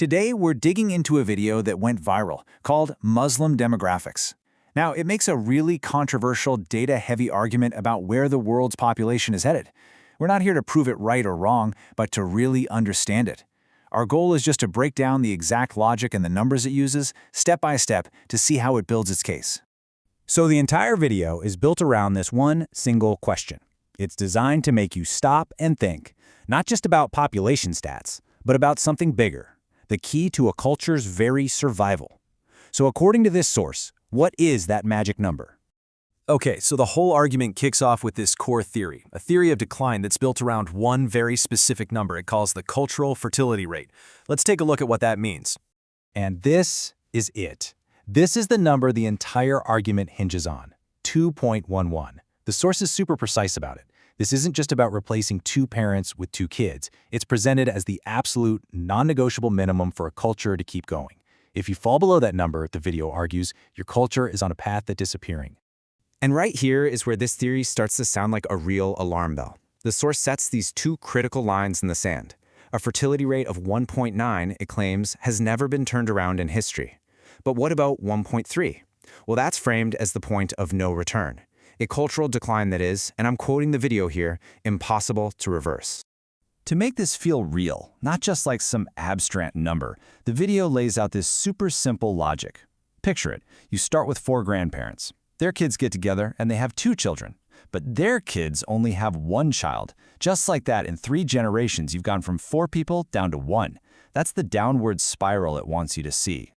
Today, we're digging into a video that went viral called Muslim Demographics. Now, it makes a really controversial, data-heavy argument about where the world's population is headed. We're not here to prove it right or wrong, but to really understand it. Our goal is just to break down the exact logic and the numbers it uses, step by step, to see how it builds its case. So the entire video is built around this one single question. It's designed to make you stop and think, not just about population stats, but about something bigger, the key to a culture's very survival. So according to this source, what is that magic number? Okay, so the whole argument kicks off with this core theory, a theory of decline that's built around one very specific number it calls the cultural fertility rate. Let's take a look at what that means. And this is it. This is the number the entire argument hinges on, 2.11. The source is super precise about it. This isn't just about replacing two parents with two kids. It's presented as the absolute, non-negotiable minimum for a culture to keep going. If you fall below that number, the video argues, your culture is on a path to disappearing. And right here is where this theory starts to sound like a real alarm bell. The source sets these two critical lines in the sand. A fertility rate of 1.9, it claims, has never been turned around in history. But what about 1.3? Well, that's framed as the point of no return. A cultural decline that is, and I'm quoting the video here, impossible to reverse. To make this feel real, not just like some abstract number, the video lays out this super simple logic. Picture it. You start with 4 grandparents. Their kids get together and they have 2 children. But their kids only have 1 child. Just like that, in 3 generations, you've gone from 4 people down to 1. That's the downward spiral it wants you to see.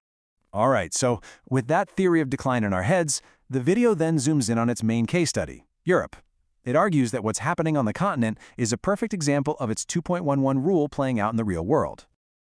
All right, so with that theory of decline in our heads, the video then zooms in on its main case study, Europe. It argues that what's happening on the continent is a perfect example of its 2.11 rule playing out in the real world.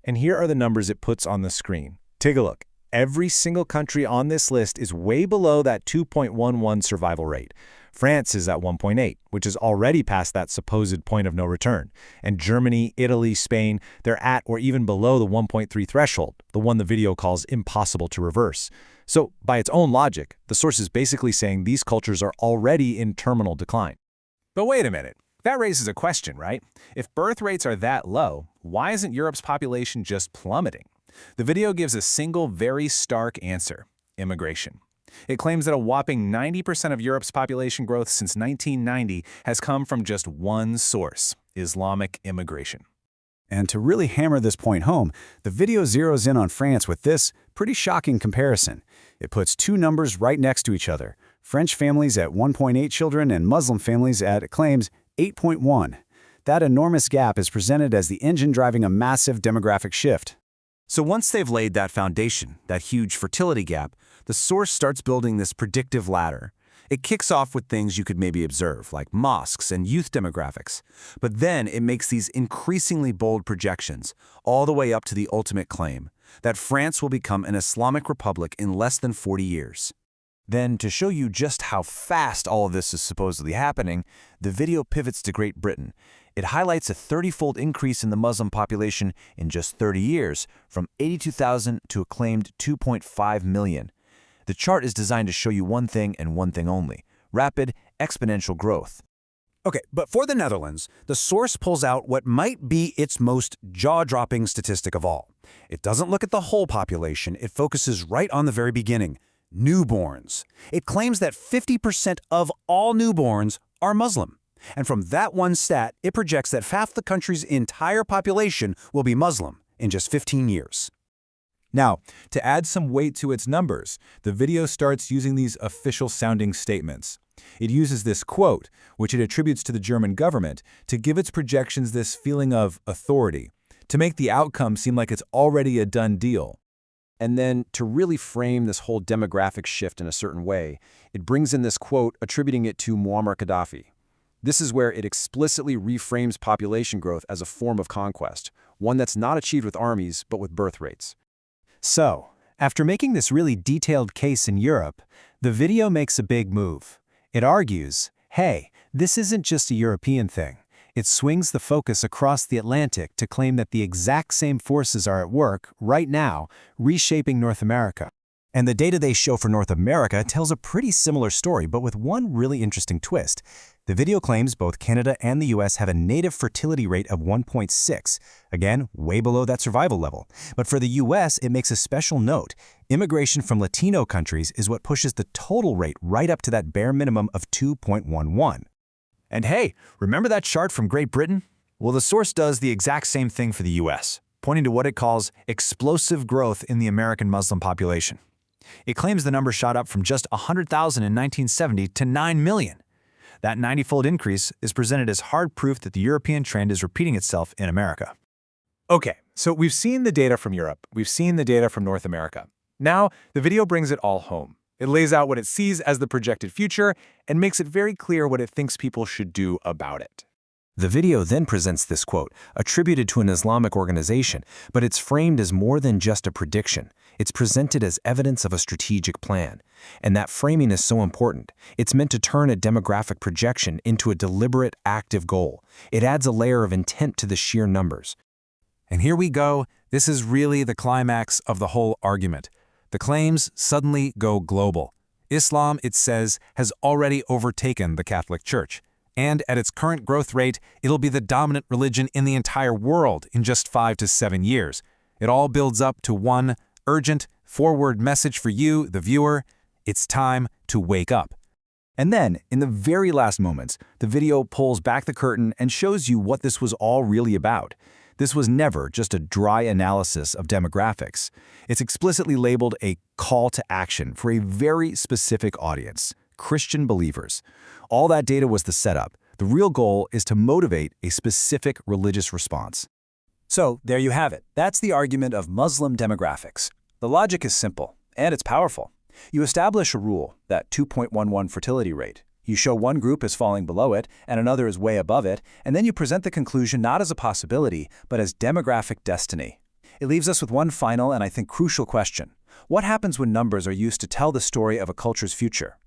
And here are the numbers it puts on the screen. Take a look. Every single country on this list is way below that 2.11 survival rate. France is at 1.8, which is already past that supposed point of no return. And Germany, Italy, Spain, they're at or even below the 1.3 threshold, the one the video calls impossible to reverse. So, by its own logic, the source is basically saying these cultures are already in terminal decline. But wait a minute. That raises a question, right? If birth rates are that low, why isn't Europe's population just plummeting? The video gives a single, very stark answer: immigration. It claims that a whopping 90% of Europe's population growth since 1990 has come from just one source: Islamic immigration. And to really hammer this point home, the video zeroes in on France with this pretty shocking comparison. It puts 2 numbers right next to each other: French families at 1.8 children and Muslim families at, it claims, 8.1. That enormous gap is presented as the engine driving a massive demographic shift. So once they've laid that foundation, that huge fertility gap, the source starts building this predictive ladder. It kicks off with things you could maybe observe, like mosques and youth demographics. But then it makes these increasingly bold projections, all the way up to the ultimate claim, that France will become an Islamic republic in less than 40 years. Then, to show you just how fast all of this is supposedly happening, the video pivots to Great Britain. It highlights a 30-fold increase in the Muslim population in just 30 years, from 82,000 to a claimed 2.5 million. The chart is designed to show you one thing and one thing only: rapid, exponential growth. Okay, but for the Netherlands, the source pulls out what might be its most jaw-dropping statistic of all. It doesn't look at the whole population, it focuses right on the very beginning: newborns. It claims that 50% of all newborns are Muslim. And from that one stat, it projects that half the country's entire population will be Muslim in just 15 years. Now, to add some weight to its numbers, the video starts using these official-sounding statements. It uses this quote, which it attributes to the German government, to give its projections this feeling of authority, to make the outcome seem like it's already a done deal. And then, to really frame this whole demographic shift in a certain way, it brings in this quote attributing it to Muammar Gaddafi. This is where it explicitly reframes population growth as a form of conquest, one that's not achieved with armies, but with birth rates. So, after making this really detailed case in Europe, the video makes a big move. It argues, hey, this isn't just a European thing. It swings the focus across the Atlantic to claim that the exact same forces are at work, right now, reshaping North America. And the data they show for North America tells a pretty similar story, but with one really interesting twist. The video claims both Canada and the US have a native fertility rate of 1.6, again, way below that survival level. But for the US, it makes a special note. Immigration from Latino countries is what pushes the total rate right up to that bare minimum of 2.11. And hey, remember that chart from Great Britain? Well, the source does the exact same thing for the US, pointing to what it calls explosive growth in the American Muslim population. It claims the number shot up from just 100,000 in 1970 to 9 million. That 90-fold increase is presented as hard proof that the European trend is repeating itself in America. Okay, so we've seen the data from Europe. We've seen the data from North America. Now, the video brings it all home. It lays out what it sees as the projected future and makes it very clear what it thinks people should do about it. The video then presents this quote, attributed to an Islamic organization, but it's framed as more than just a prediction. It's presented as evidence of a strategic plan. And that framing is so important. It's meant to turn a demographic projection into a deliberate, active goal. It adds a layer of intent to the sheer numbers. And here we go. This is really the climax of the whole argument. The claims suddenly go global. Islam, it says, has already overtaken the Catholic Church. And at its current growth rate, it'll be the dominant religion in the entire world in just 5 to 7 years. It all builds up to one urgent, forward message for you, the viewer. It's time to wake up. And then, in the very last moments, the video pulls back the curtain and shows you what this was all really about. This was never just a dry analysis of demographics. It's explicitly labeled a call to action for a very specific audience, Christian believers. All that data was the setup. The real goal is to motivate a specific religious response. So, there you have it. That's the argument of Muslim demographics. The logic is simple, and it's powerful. You establish a rule, that 2.11 fertility rate. You show one group is falling below it, and another is way above it, and then you present the conclusion not as a possibility, but as demographic destiny. It leaves us with one final and I think crucial question. What happens when numbers are used to tell the story of a culture's future?